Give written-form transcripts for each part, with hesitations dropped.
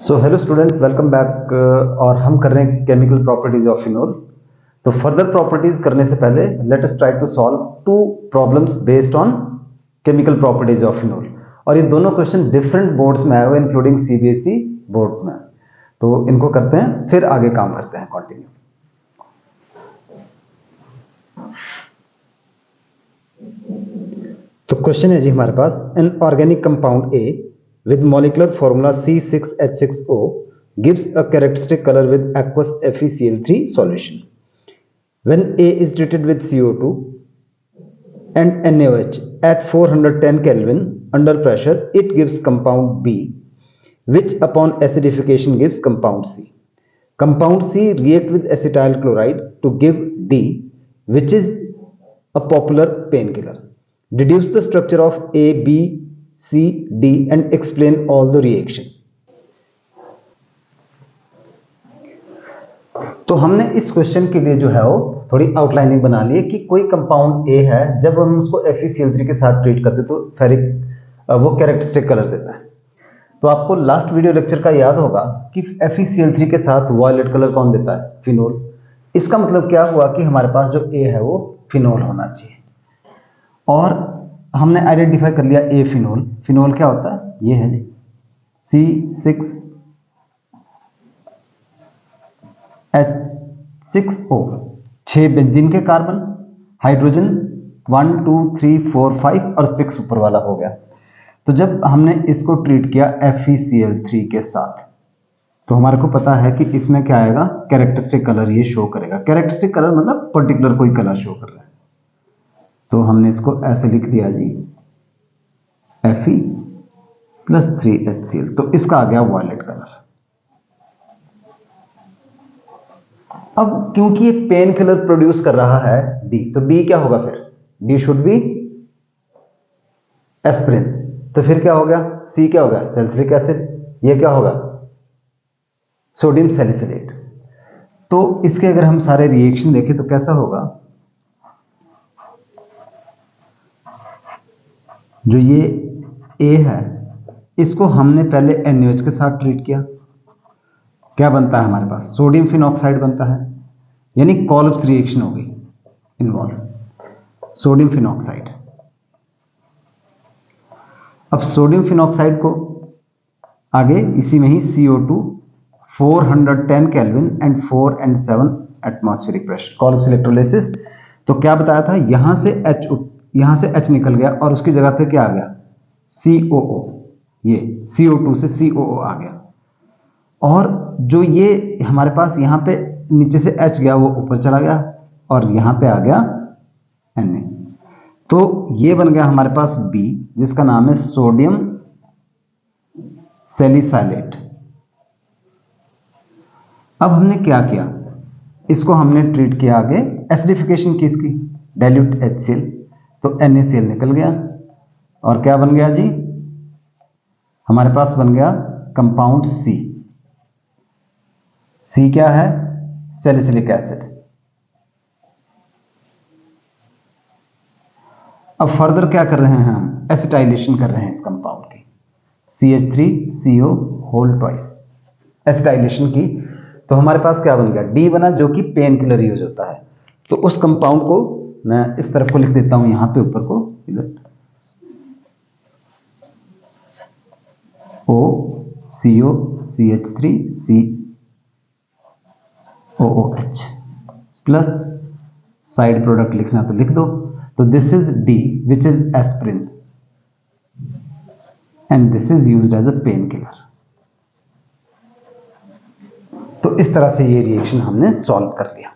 सो hello student, welcome back. और हम कर रहे हैं केमिकल प्रॉपर्टीज ऑफ फिनोल। तो फर्दर प्रॉपर्टीज करने से पहले let us try to solve two problems based on chemical properties of phenol. और ये दोनों क्वेश्चन डिफरेंट बोर्ड्स में आए हुए, इंक्लूडिंग सीबीएसई बोर्ड में। तो इनको करते हैं, फिर आगे काम करते हैं कंटिन्यू। तो क्वेश्चन है जी हमारे पास, an organic compound A with molecular formula C6H6O gives a characteristic color with aqueous FeCl3 solution. When A is treated with CO2 and NaOH at 410 Kelvin under pressure, it gives compound B, which upon acidification gives compound C. Compound C react with acetyl chloride to give D, which is a popular painkiller. Deduce the structure of A, B, C, D and explain all the reaction. तो हमने इस question के लिए जो है वो थोड़ी outlining बना ली है कि कोई कंपाउंड ए है, जब हम उसको FeCl3 के साथ ट्रीट करते तो फेरिक वो कैरेक्टरिस्टिक कलर देता है। तो आपको लास्ट वीडियो लेक्चर का याद होगा कि FeCl3 के साथ वायलेट कलर कौन देता है? फिनोल। इसका मतलब क्या हुआ कि हमारे पास जो ए है वो फिनोल होना चाहिए। और हमने आइडेंटिफाई कर लिया ए फिनोल। फिनोल क्या होता है? ये है जी C6H6O, 6 बेंजीन के कार्बन, हाइड्रोजन 1 2 3 4 5 और 6 ऊपर वाला हो गया। तो जब हमने इसको ट्रीट किया FeCl3 के साथ, तो हमारे को पता है कि इसमें क्या आएगा? कैरेक्टरिस्टिक कलर ये शो करेगा। कैरेक्टरिस्टिक कलर मतलब पर्टिकुलर कोई कलर शो कर रहा है। तो हमने इसको ऐसे लिख दिया जी Fe+3HCl, तो इसका आ गया वायलेट कलर। अब क्योंकि ये पेन किलर प्रोड्यूस कर रहा है डी, तो डी क्या होगा फिर? D should be aspirin. तो फिर क्या हो गया? सी क्या होगा? Salicylic acid. ये क्या होगा? Sodium salicylate. तो इसके अगर हम सारे रिएक्शन देखें तो कैसा होगा? जो ये ए है, इसको हमने पहले NaOH के साथ ट्रीट किया। क्या बनता है हमारे पास? सोडियम फिनॉक्साइड बनता है, यानी कॉल्प्स रिएक्शन हो गई इन्वॉल्व, सोडियम फिनॉक्साइड। अब सोडियम फिनॉक्साइड को आगे इसी में ही CO2 410 kelvin and 4 and 7 atmospheric pressure, Kolbe's electrolysis. तो क्या बताया था? यहां से H निकल गया और उसकी जगह पे क्या आ गया? COO। ये CO2 से COO आ गया। और जो ये हमारे पास यहां पे नीचे से H गया वो ऊपर चला गया और यहां पे आ गया Na। तो ये बन गया हमारे पास B, जिसका नाम है सोडियम सैलिसाइलेट। अब हमने क्या किया? इसको हमने ट्रीट किया आगे एसिडिफिकेशन की, इसकी डाइल्यूट HCl, तो NaCl निकल गया और क्या बन गया जी? हमारे पास बन गया कंपाउंड C। C क्या है? Salicylic acid. अब फर्दर क्या कर रहे हैं हम? एसिटाइलेशन कर रहे हैं इस कंपाउंड की, CH3CO होल ट्वाइस, एसिटाइलेशन की। तो हमारे पास क्या बन गया? D बना, जो कि पेन किलर यूज होता है। तो उस कंपाउंड को मैं इस तरफ को लिख देता हूं, यहां पे ऊपर को CO CH3COOH plus side product लिखना तो लिख दो। तो this is D, which is aspirin, and this is used as a painkiller. तो इस तरह से ये रिएक्शन हमने सॉल्व कर लिया।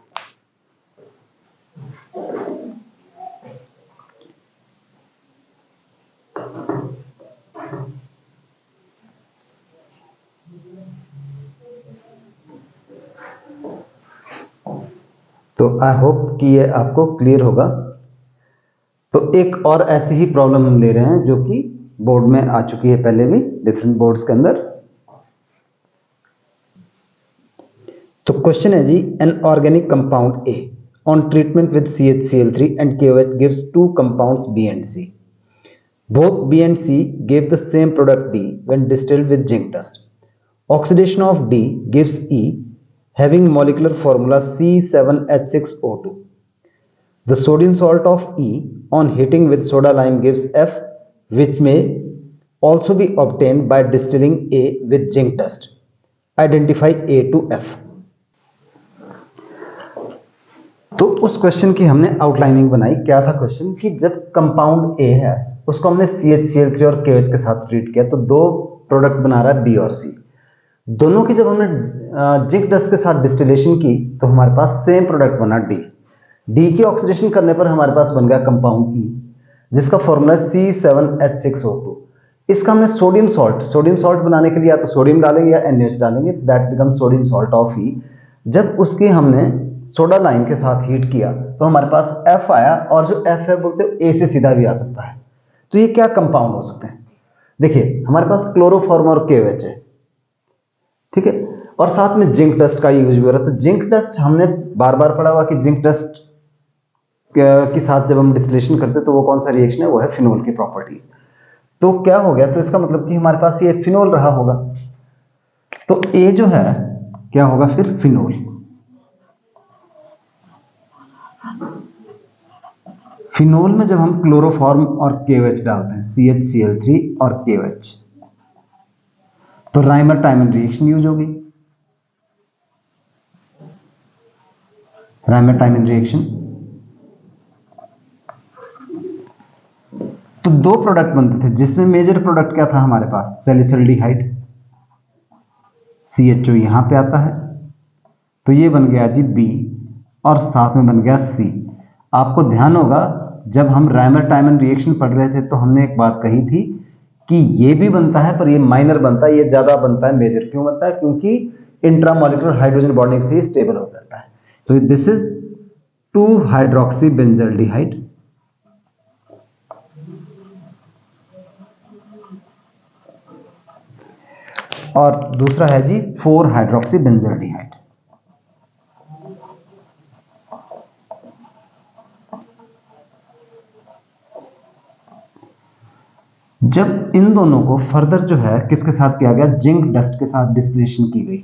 तो आई होप कि ये आपको क्लियर होगा। तो एक और ऐसी ही प्रॉब्लम हम ले रहे हैं जो कि बोर्ड में आ चुकी है पहले भी, डिफरेंट बोर्ड्स के अंदर। तो क्वेश्चन है जी, an organic compound A on treatment with CHCl3 and KOH gives two compounds B and C. Both B and C gave the same product D when distilled with zinc dust. Oxidation of D gives E, having molecular formula C7H6O2. The sodium salt of E on heating with soda lime gives F, which may also be obtained by distilling A with zinc dust. Identify A to F. तो उस question की हमने outlining बनाई। क्या था question कि जब compound A है उसको हमने CHCl3 और KOH के साथ ट्रीट किया तो दो प्रोडक्ट बना रहा है बी और सी। दोनों की जब हमने जिंक डस्ट के साथ डिस्टिलेशन की तो हमारे पास सेम प्रोडक्ट बना डी। डी की ऑक्सीडेशन करने पर हमारे पास बन गया कंपाउंड ई जिसका फॉर्मूला C7H6O2। इसका हमने सोडियम सॉल्ट बनाने के लिए या तो सोडियम डालेंगे या NaOH डालेंगे, that become sodium salt of E. जब उसकी हमने सोडा लाइम के साथ हीट किया तो हमारे पास F आया, और जो F है बोलते हैं ए से सीधा भी आ सकता है। तो ये क्या कंपाउंड हो सकते हैं? देखिए हमारे पास क्लोरोफॉर्म और KOH है, ठीक है, और साथ में जिंक डस्ट का यूज भी हो रहा है। तो जिंक डस्ट हमने बार बार पढ़ा हुआ कि जिंक डस्ट के साथ जब हम डिस्टिलेशन करते हैं तो वो कौन सा रिएक्शन है, वो है फिनोल की प्रॉपर्टीज। तो क्या हो गया, तो इसका मतलब कि हमारे पास ये फिनोल रहा होगा, तो ए जो है क्या होगा फिर फिनोल। फिनोल में जब हम क्लोरोफॉर्म और KOH डालते हैं CHCl3 और KOH तो राइमर टाइमन रिएक्शन यूज होगी। राइमर टाइमन रिएक्शन, तो दो प्रोडक्ट बनते थे जिसमें मेजर प्रोडक्ट क्या था हमारे पास, सैलिसिल्डिहाइड, CHO यहां पे आता है, तो ये बन गया जी बी और साथ में बन गया सी। आपको ध्यान होगा जब हम राइमर टाइमन रिएक्शन पढ़ रहे थे तो हमने एक बात कही थी कि ये भी बनता है पर ये माइनर बनता है, ये ज्यादा बनता है। मेजर क्यों बनता है? क्योंकि इंट्रामोलिकुलर हाइड्रोजन बॉन्डिंग से स्टेबल हो जाता है। तो दिस इज 2 हाइड्रोक्सी बेंजल्डिहाइड, और दूसरा है जी 4 हाइड्रोक्सी बेंजल्डिहाइड। जब इन दोनों को फर्दर जो है किसके साथ किया गया, जिंक डस्ट के साथ डिस्टिलेशन की गई,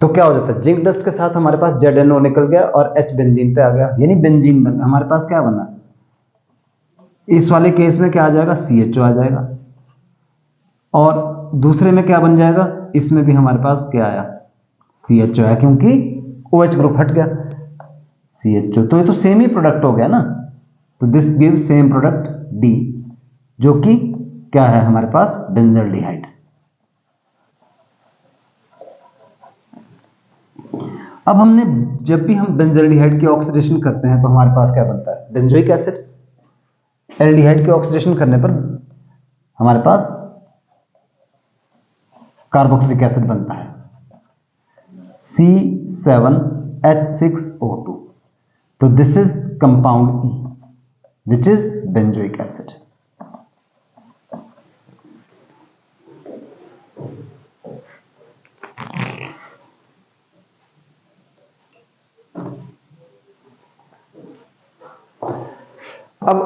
तो क्या हो जाता है, जिंक डस्ट के साथ हमारे पास ZNO निकल गया और H बेंजीन पे आ गया, यानी बेंजीन बन, हमारे पास क्या बना, इस वाले केस में क्या आ जाएगा, CHO आ जाएगा, और दूसरे में क्या बन जाएगा, इसमें भी हमारे पास क्या आया, CHO आया, क्योंकि OH ग्रुप हट गया, CHO, तो ये तो सेम ही प्रोडक्ट हो गया ना। तो this give same product D, जो कि क्या है हमारे पास, बेंजल्डिहाइड। अब हमने जब भी हम बेंजल्डिहाइड की ऑक्सीडेशन करते हैं तो हमारे पास क्या बनता है, बेंजोइक एसिड। एल्डिहाइड की ऑक्सीडेशन करने पर हमारे पास कार्बोक्सिलिक एसिड बनता है C7H6O2। तो this is compound E which is benzoic acid। अब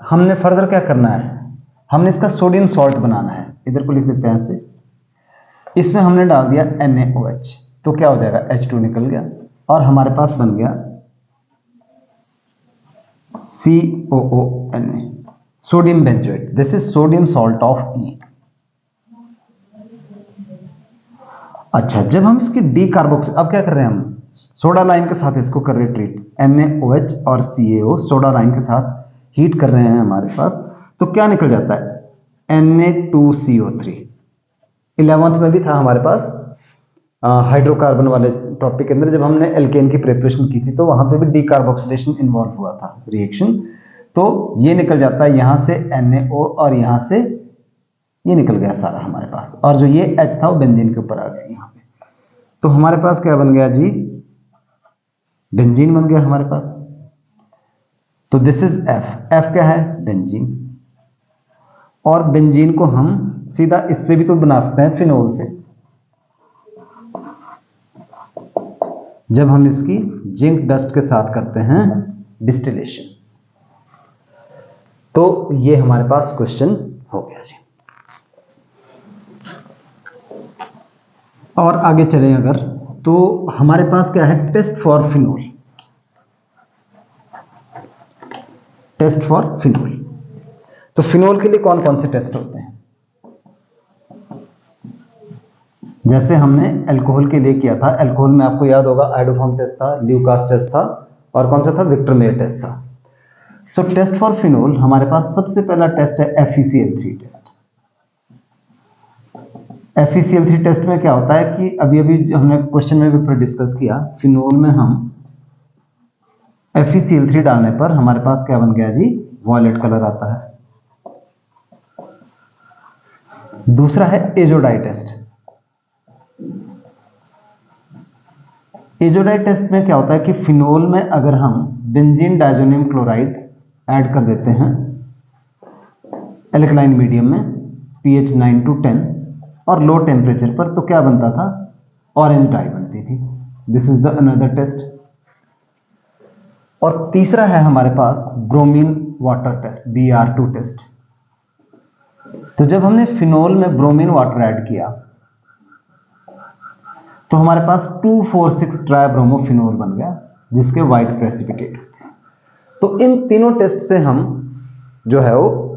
हमने फर्दर क्या करना है, हमने इसका सोडियम सॉल्ट बनाना है। इधर को लिख देते हैं ऐसे, इसमें हमने डाल दिया NaOH, तो क्या हो जाएगा, H2 निकल गया और हमारे पास बन गया COONA, sodium benzoate. This is sodium salt of E। अच्छा, जब हम इसकी डी कार्बोक्सिल, अब क्या कर रहे हैं हम, सोडा लाइम के साथ इसको कर रहे हैं ट्रीट, NaOH और CaO सोडा लाइम के साथ हीट कर रहे हैं हमारे पास, तो क्या निकल जाता है, Na2CO3। 11th में भी था हमारे पास हाइड्रोकार्बन वाले टॉपिक के अंदर, जब हमने एल्केन की प्रिपरेशन की थी तो वहां पे भी डीकार्बोक्सिलेशन इन्वॉल्व हुआ था रिएक्शन। तो ये निकल जाता है यहां से NaO और यहां से ये निकल गया सारा हमारे पास, और जो ये H था वो बेंजीन के ऊपर आ गया यहां पे। तो हमारे पास क्या बन गया जी, बेंजीन बन गया हमारे पास। तो दिस इज F क्या है, बेंजीन, और बेंजीन को हम सीधा इससे भी तो बना सकते हैं, फिनोल से, जब हम इसकी जिंक डस्ट के साथ करते हैं डिस्टिलेशन। तो ये हमारे पास क्वेश्चन हो गया जी। और आगे चलें अगर, तो हमारे पास क्या है, test for phenol. Test for phenol, तो फिनोल के लिए कौन कौन से टेस्ट होते हैं? जैसे हमने अल्कोहल के लिए किया था, अल्कोहल में आपको याद होगा आइडोफॉर्म टेस्ट था, ल्यूकास टेस्ट था, और कौन सा था, विक्टर मेयर टेस्ट था। सो टेस्ट फॉर फिनोल हमारे पास सबसे पहला टेस्ट है FeCl3 टेस्ट। FeCl3 टेस्ट में क्या होता है कि अभी हमने क्वेश्चन में भी डिस्कस किया, फिनोल में हम FeCl3 डालने पर हमारे पास क्या बन गया जी, वॉयलेट कलर आता है। दूसरा है एजोडाई टेस्ट। एजोडाई टेस्ट में क्या होता है कि फिनोल में अगर हम बेंजीन डाइजोनियम क्लोराइड ऐड कर देते हैं एल्कलाइन मीडियम में pH 9 to 10 और लो टेम्परेचर पर, तो क्या बनता था, ऑरेंज डाई बनती थी। This is the another test. और तीसरा है हमारे पास bromine water test, Br2 test. तो जब हमने फिनोल में ब्रोमीन वाटर ऐड किया तो हमारे पास 2,4,6 ट्राइब्रोमोफिनोल बन गया, जिसके व्हाइट प्रेसिपिटेट होते हैं। तो इन तीनों टेस्ट से हम जो है वो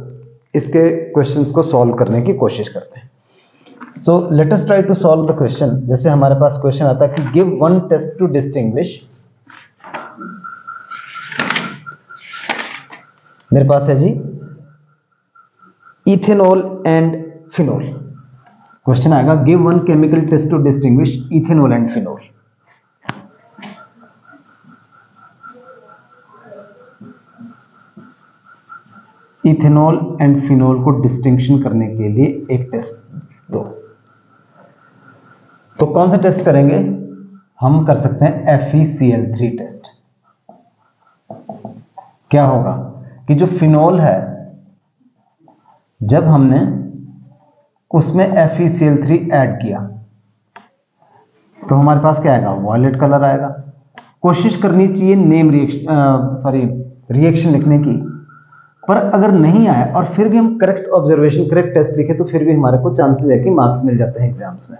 इसके क्वेश्चंस को सॉल्व करने की कोशिश करते हैं। So let us try to solve the question. जैसे हमारे पास क्वेश्चन आता है कि give one test to distinguish, मेरे पास है जी इथेनॉल एंड फिनोल। क्वेश्चन आएगा give one chemical test to distinguish ethanol and phenol. Ethanol and phenol को डिस्टिंक्शन करने के लिए एक टेस्ट दो। तो कौन सा टेस्ट करेंगे? हम कर सकते हैं FeCl3 टेस्ट। क्या होगा कि जो फिनोल है, जब हमने उसमें FeCl3 ऐड किया तो हमारे पास क्या आएगा, वॉयलेट कलर आएगा। कोशिश करनी चाहिए नेम रिएक्शन लिखने की, पर अगर नहीं आया और फिर भी हम करेक्ट ऑब्जर्वेशन करेक्ट टेस्ट लिखे तो फिर भी हमारे को चांसेस है कि मार्क्स मिल जाते हैं एग्जाम्स में।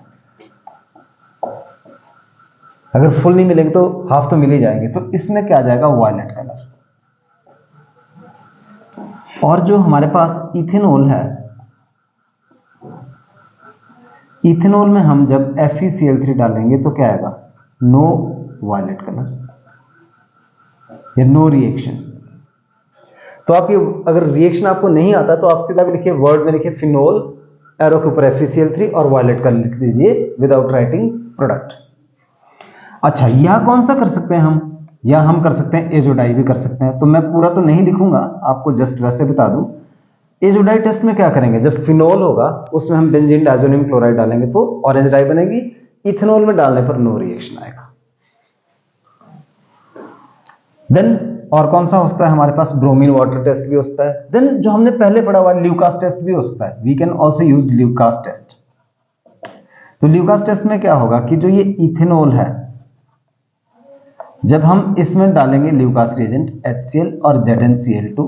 अगर फुल नहीं मिलेंगे तो हाफ तो मिल ही जाएंगे। तो इसमें क्या आ जाएगा, वॉयलेट कलर। और जो हमारे पास इथेनॉल है, इथेनॉल में हम जब FeCl3 डालेंगे तो क्या आएगा, नो वॉयलेट कलर या नो रिएक्शन। तो आप ये अगर रिएक्शन आपको नहीं आता तो आप सीधा भी लिखिए, वर्ड में लिखिए फिनोल, एरो के ऊपर FeCl3 और वॉयलेट कलर लिख दीजिए विदाउट राइटिंग प्रोडक्ट। अच्छा, यह कौन सा कर सकते हैं हम, या हम कर सकते हैं एजोडाई भी कर सकते हैं। तो मैं पूरा तो नहीं लिखूंगा, आपको जस्ट वैसे बता दूं। एजोडाई टेस्ट में क्या करेंगे, जब फिनोल होगा उसमें हम बेंजीन डाइजोनियम क्लोराइड डालेंगे तो ऑरेंज डाई बनेगी। इथेनॉल में डालने पर नो रिएक्शन आएगा। देन और कौन सा होता है हमारे पास, ब्रोमीन वाटर टेस्ट भी होता है। देन जो हमने पहले पढ़ा हुआ ल्यूकास टेस्ट भी होता है, we can also use Lucas test. तो ल्यूकास टेस्ट में क्या होगा कि जो ये इथेनॉल है, जब हम इसमें डालेंगे ल्यूकास रिएजेंट HCl और ZnCl2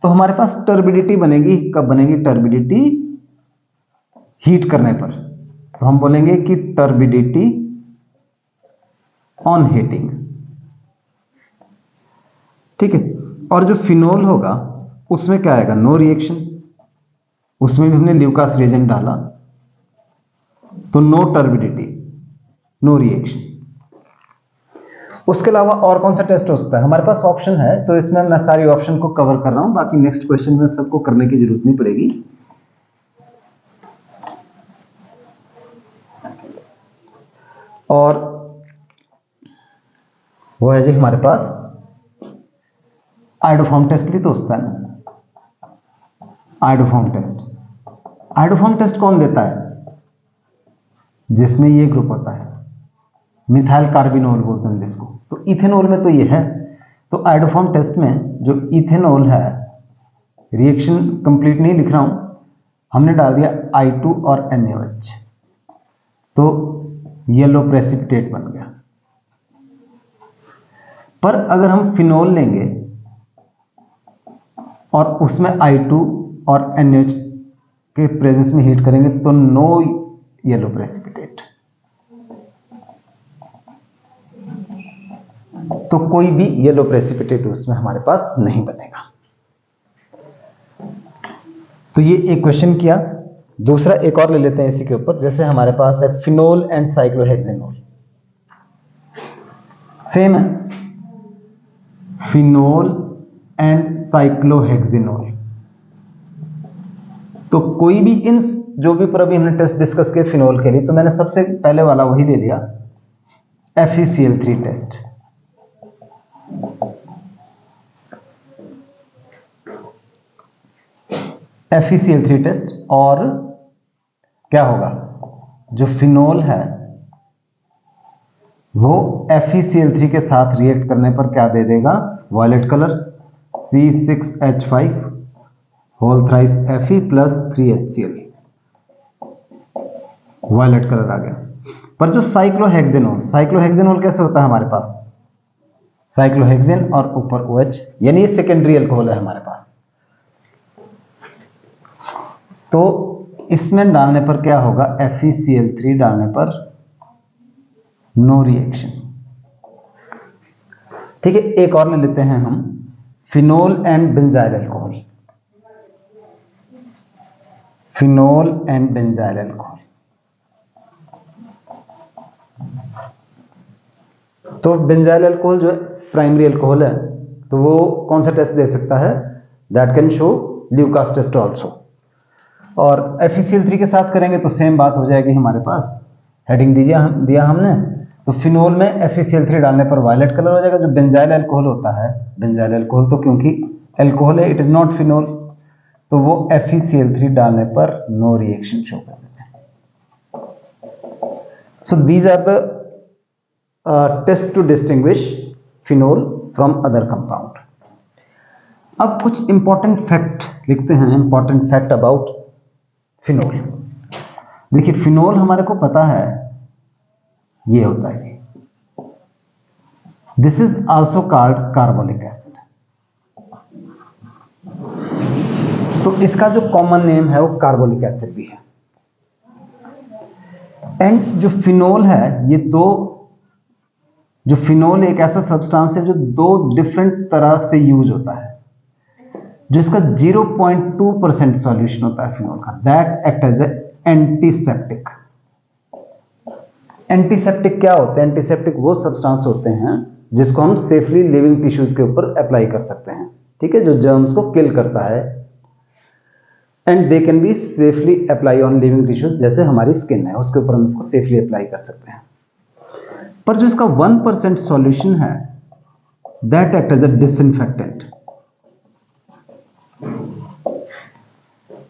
तो हमारे पास टर्बिडिटी बनेगी। कब बनेगी टर्बिडिटी? हीट करने पर। तो हम बोलेंगे कि टर्बिडिटी ऑन हीटिंग, ठीक है। और जो फिनोल होगा उसमें क्या आएगा, नो रिएक्शन। उसमें भी हमने ल्यूकास रिएजेंट डाला तो नो टर्बिडिटी, नो रिएक्शन। उसके अलावा और कौन सा टेस्ट हो सकता है, हमारे पास ऑप्शन है, तो इसमें मैं सारी ऑप्शन को कवर कर रहा हूं, बाकी नेक्स्ट क्वेश्चन में सबको करने की जरूरत नहीं पड़ेगी। और वो है जी हमारे पास आइडोफॉर्म टेस्ट भी तो होता है ना, आइडोफॉर्म टेस्ट। आइडोफॉर्म टेस्ट कौन देता है, जिसमें ये ग्रुप होता है, मिथाइल कार्बिनोल बोलते हैं जिसको। तो इथेनॉल में तो ये है। तो आइडोफॉर्म टेस्ट में जो इथेनॉल है, रिएक्शन कंप्लीट नहीं लिख रहा हूं, हमने डाल दिया I2 और NaOH, तो येलो प्रेसिपिटेट बन गया। पर अगर हम फिनोल लेंगे और उसमें I2 और NH के प्रेजेंस में हीट करेंगे तो नो येलो प्रेसिपिटेट, तो कोई भी येलो प्रेसिपिटेट उसमें हमारे पास नहीं बनेगा। तो ये एक क्वेश्चन किया। दूसरा एक और ले लेते हैं इसी के ऊपर, जैसे हमारे पास है फिनोल एंड साइक्लोहेक्सेनोल, सेम है, फिनोल एंड साइक्लोहेक्सेनोल। तो कोई भी इन जो भी पर अभी हमने टेस्ट डिस्कस किए फिनोल के लिए, तो मैंने सबसे पहले वाला वही ले लिया, FeCl3 टेस्ट। FeCl3 टेस्ट, और क्या होगा, जो फिनोल है वो FeCl3 के साथ रिएक्ट करने पर क्या दे देगा, violet colour, C6H5 whole thrice Fe plus 3HCl, violet colour आ गया। पर जो साइक्लोहेक्सेनोल, साइक्लोहेक्सेनोल कैसे होता है हमारे पास, साइक्लोहेक्सेन और ऊपर OH, यानी ये सेकेंडरी अल्कोहल है हमारे पास। तो इसमें डालने पर क्या होगा, FeCl3 डालने पर नो रिएक्शन। ठीक है, एक और ले लेते हैं हम, phenol and benzyl alcohol, phenol and benzyl alcohol. तो बेंजाइल अल्कोहल जो है प्राइमरी अल्कोहल है, तो वो कौन सा टेस्ट दे सकता है, that can show Lucas test also. और FeCl3 के साथ करेंगे तो सेम बात हो जाएगी हमारे पास, हेडिंग दिया हमने, तो फिनोल में FeCl3 डालने पर वायलेट कलर हो जाएगा। जो बेंजाइल अल्कोहल होता है, बेंजाइल अल्कोहल तो क्योंकि अल्कोहल है, इट इज नॉट फिनोल, तो वो FeCl3 डालने पर नो रिएक्शन शो कर देते हैं। So these are the test to distinguish phenol from other compound. अब कुछ इंपॉर्टेंट फैक्ट लिखते हैं, इंपॉर्टेंट फैक्ट अबाउट फिनोल। देखिए फिनोल हमारे को पता है ये होता है जी, this is also called carbonic acid. तो इसका जो कॉमन नेम है वो कार्बोनिक एसिड भी है। एंड जो फिनोल है, ये दो, जो फिनोल एक ऐसा सब्सटेंस है जो दो डिफरेंट तरह से यूज होता है। जो इसका 0.2% सॉल्यूशन होता है फिनोल का, that act as a antiseptic. Antiseptic क्या होते हैं, एंटीसेप्टिक वो सब्सटेंस होते हैं जिसको हम सेफली लिविंग टिश्यूज के ऊपर अप्लाई कर सकते हैं, ठीक है, जो जर्म्स को किल करता है। And they can be safely apply on living tissues, जैसे हमारी स्किन है उसके ऊपर हम इसको सेफली अप्लाई कर सकते हैं। पर जो इसका 1% सॉल्यूशन है, that act as a disinfectant.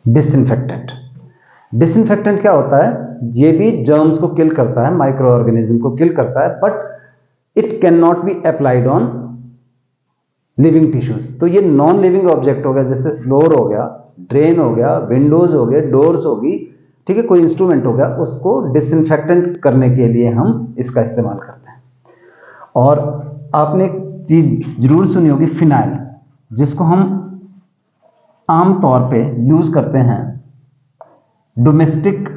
Disinfectant, disinfectant क्या होता है, ये भी जर्म्स को किल करता है, माइक्रो ऑर्गेनिज्म को किल करता है, but it can not be applied on living tissues. तो ये नॉन लिविंग ऑब्जेक्ट हो गया, जैसे फ्लोर हो गया, ड्रेन हो गया, विंडोज हो गए, डोर्स होगी, ठीक है, कोई इंस्ट्रूमेंट हो गया, उसको डिसइंफेक्टेंट करने के लिए हम इसका इस्तेमाल करते हैं। और आपने एक चीज जरूर सुनी होगी, फिनाइल, जिसको हम आमतौर पे यूज करते हैं डोमेस्टिक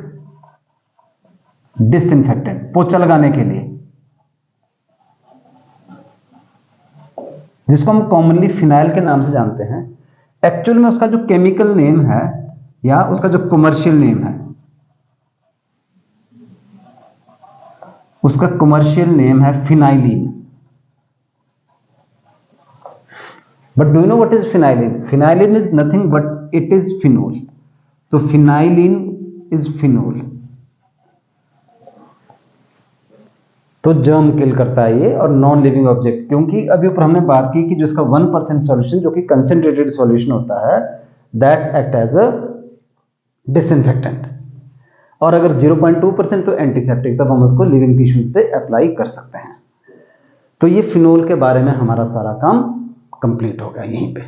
डिसइंफेक्टेंट, पोछा लगाने के लिए, जिसको हम कॉमनली फिनाइल के नाम से जानते हैं। एक्चुअल में उसका जो केमिकल नेम है या उसका जो कमर्शियल नेम है, उसका कमर्शियल नेम है फिनाइलिन। But do you know what is फिनाइलिन? फिनाइलिन is nothing but it is phenol. तो फिनाइलिन इज फिनोल। तो जर्म किल करता है ये, और नॉन लिविंग ऑब्जेक्ट, क्योंकि अभी ऊपर हमने बात की कि जो इसका 1% सॉल्यूशन जो कि कंसेंट्रेटेड सॉल्यूशन होता है, that act as a disinfectant. और अगर 0.2% तो एंटीसेप्टिक, तब हम उसको लिविंग टिश्यूज पे अप्लाई कर सकते हैं। तो ये फिनोल के बारे में हमारा सारा काम कंप्लीट हो गया यहीं पे।